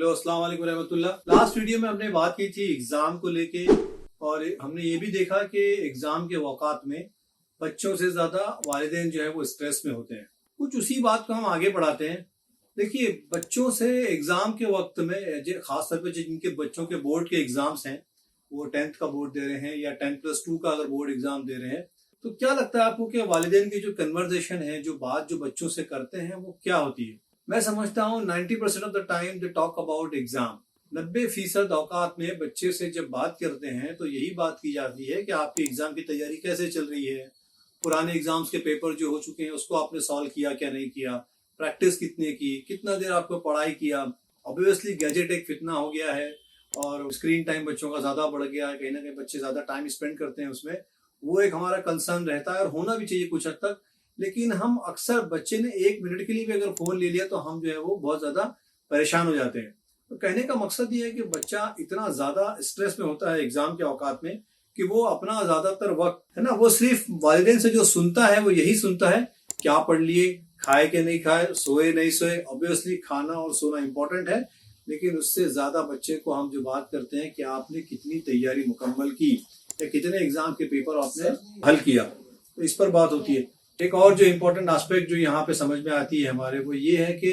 Hello अस्सलाम वालेकुम रहमतुल्लाह। लास्ट वीडियो में हमने बात की थी एग्जाम को लेके और हमने ये भी देखा कि एग्जाम के वक़्त में बच्चों से ज्यादा वालिदैन जो है वो स्ट्रेस में होते हैं। कुछ उसी बात को हम आगे बढ़ाते हैं। देखिए, बच्चों से एग्जाम के वक्त में खास तौर पे जिनके बच्चों के बोर्ड के एग्जाम्स हैं, वो 10th का बोर्ड दे रहे हैं या 10+2 का अगर बोर्ड एग्जाम दे रहे हैं, तो क्या लगता है आपको कि वालिदैन की जो कन्वर्सेशन है, जो बात जो बच्चों से करते हैं, वो क्या होती है? मैं समझता हूँ 90% of the time they talk about exam. 90% औकात में बच्चे से जब बात करते हैं तो यही बात की जाती है कि आपकी एग्जाम की तैयारी कैसे चल रही है, पुराने एग्जाम्स के पेपर जो हो चुके हैं उसको आपने सॉल्व किया क्या नहीं किया, प्रैक्टिस कितने की, कितना देर आपको पढ़ाई किया। ऑब्वियसली गैजेट एक फितना हो गया है और स्क्रीन टाइम बच्चों का ज्यादा बढ़ गया है, कहीं ना कहीं बच्चे ज्यादा टाइम स्पेंड करते हैं उसमें। वो एक हमारा कंसर्न रहता है और होना भी चाहिए कुछ हद तक। लेकिन हम अक्सर बच्चे ने 1 मिनट के लिए भी अगर फोन ले लिया तो हम जो है वो बहुत ज्यादा परेशान हो जाते हैं। तो कहने का मकसद ये है कि बच्चा इतना ज्यादा स्ट्रेस में होता है एग्जाम के औकात में कि वो अपना ज्यादातर वक्त है ना, वो सिर्फ वालिदैन से जो सुनता है वो यही सुनता है, क्या पढ़ लिए, खाए के नहीं खाए, सोए नहीं सोए। ऑब्वियसली खाना और सोना इंपॉर्टेंट है, लेकिन उससे ज्यादा बच्चे को हम जो बात करते हैं कि आपने कितनी तैयारी मुकम्मल की या कितने एग्जाम के पेपर आपने हल किया, तो इस पर बात होती है। एक और जो इम्पोर्टेंट एस्पेक्ट जो यहाँ पे समझ में आती है हमारे, वो ये है कि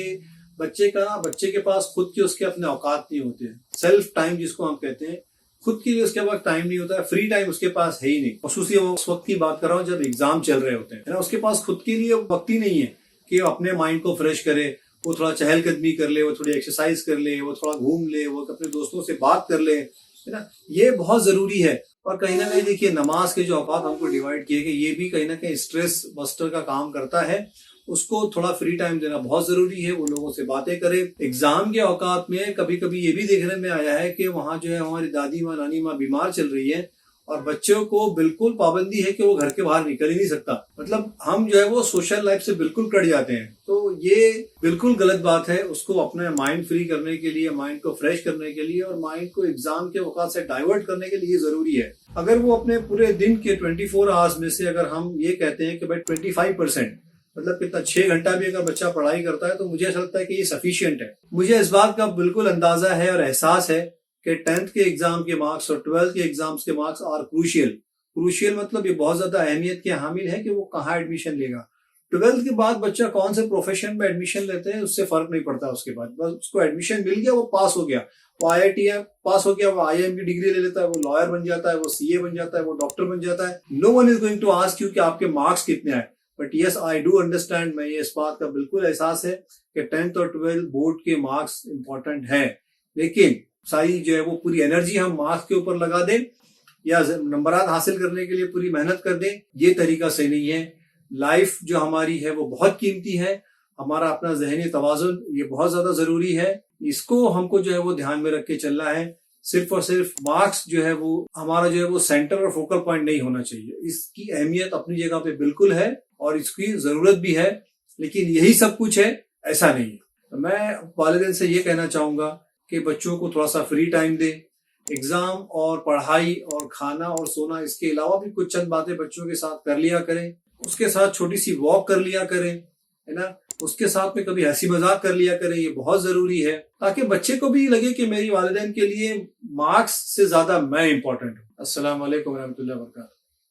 बच्चे के पास खुद के उसके अपने औकात नहीं होते हैं। सेल्फ टाइम जिसको हम कहते हैं, खुद के लिए उसके पास टाइम नहीं होता है, फ्री टाइम उसके पास है ही नहीं। खसूसी उस वक्त की बात कर रहा हूँ जब एग्जाम चल रहे होते हैं, है ना, उसके पास खुद के लिए वक्त ही नहीं है कि वो अपने माइंड को फ्रेश करे, वो थोड़ा चहलकदमी कर ले, वो थोड़ी एक्सरसाइज कर ले, वो थोड़ा घूम ले, वो अपने दोस्तों से बात कर ले, है ना। ये बहुत जरूरी है। और कहीं ना कहीं देखिए, नमाज के जो औकात हमको डिवाइड किए गए, ये भी कहीं ना कहीं स्ट्रेस बस्टर का काम करता है। उसको थोड़ा फ्री टाइम देना बहुत जरूरी है, वो लोगों से बातें करे। एग्जाम के औकात में कभी कभी ये भी देखने में आया है कि वहां जो है हमारी दादी माँ नानी माँ बीमार चल रही है और बच्चों को बिल्कुल पाबंदी है कि वो घर के बाहर निकल ही नहीं सकता। मतलब हम जो है वो सोशल लाइफ से बिल्कुल कट जाते हैं। तो ये बिल्कुल गलत बात है। उसको अपने माइंड फ्री करने के लिए, माइंड को फ्रेश करने के लिए और माइंड को एग्जाम के वक़्त से डाइवर्ट करने के लिए जरूरी है। अगर वो अपने पूरे दिन के 24 आवर्स में से अगर हम ये कहते हैं कि भाई 25%, मतलब कितना 6 घंटा भी अगर बच्चा पढ़ाई करता है, तो मुझे ऐसा लगता है कि ये सफिशिएंट है। मुझे इस बात का बिल्कुल अंदाजा है और एहसास है कि 10th के एग्जाम के मार्क्स और 12th के एग्जाम्स के मार्क्स आर क्रूशियल मतलब ये बहुत ज्यादा अहमियत के हामिल है कि वो कहाँ एडमिशन लेगा। 12th के बाद बच्चा कौन से प्रोफेशन में एडमिशन लेते हैं उससे फर्क नहीं पड़ता। उसके बाद बस उसको एडमिशन मिल गया, वो पास हो गया, वो IIT पास हो गया, वो IIM की डिग्री ले लेता है, वो लॉयर बन जाता है, वो CA बन जाता है, वो डॉक्टर बन जाता है। No one is going to ask you कि आपके मार्क्स कितने आए। But yes, I do understand, मैं ये इस बात का बिल्कुल एहसास है कि 10th और 12th बोर्ड के मार्क्स इंपॉर्टेंट है, लेकिन सारी जो है वो पूरी एनर्जी हम मार्क्स के ऊपर लगा दें या नंबरात हासिल करने के लिए पूरी मेहनत कर दें, ये तरीका सही नहीं है। लाइफ जो हमारी है वो बहुत कीमती है, हमारा अपना जहनी तवाजुन ये बहुत ज्यादा जरूरी है। इसको हमको जो है वो ध्यान में रख के चलना है। सिर्फ और सिर्फ मार्क्स जो है वो हमारा जो है वो सेंटर और फोकल पॉइंट नहीं होना चाहिए। इसकी अहमियत अपनी जगह पे बिल्कुल है और इसकी जरूरत भी है, लेकिन यही सब कुछ है ऐसा नहीं है। तो मैं वालिदैन से ये कहना चाहूंगा कि बच्चों को थोड़ा सा फ्री टाइम दे। एग्जाम और पढ़ाई और खाना और सोना, इसके अलावा भी कुछ चंद बातें बच्चों के साथ कर लिया करें। उसके साथ छोटी सी वॉक कर लिया करें, है ना, उसके साथ में कभी हंसी मजाक कर लिया करें। ये बहुत जरूरी है ताकि बच्चे को भी लगे कि मेरी वालिदैन के लिए मार्क्स से ज्यादा मैं इंपॉर्टेंट हूँ। अस्सलाम वालेकुम रहमतुल्लाहि व बरकातहू।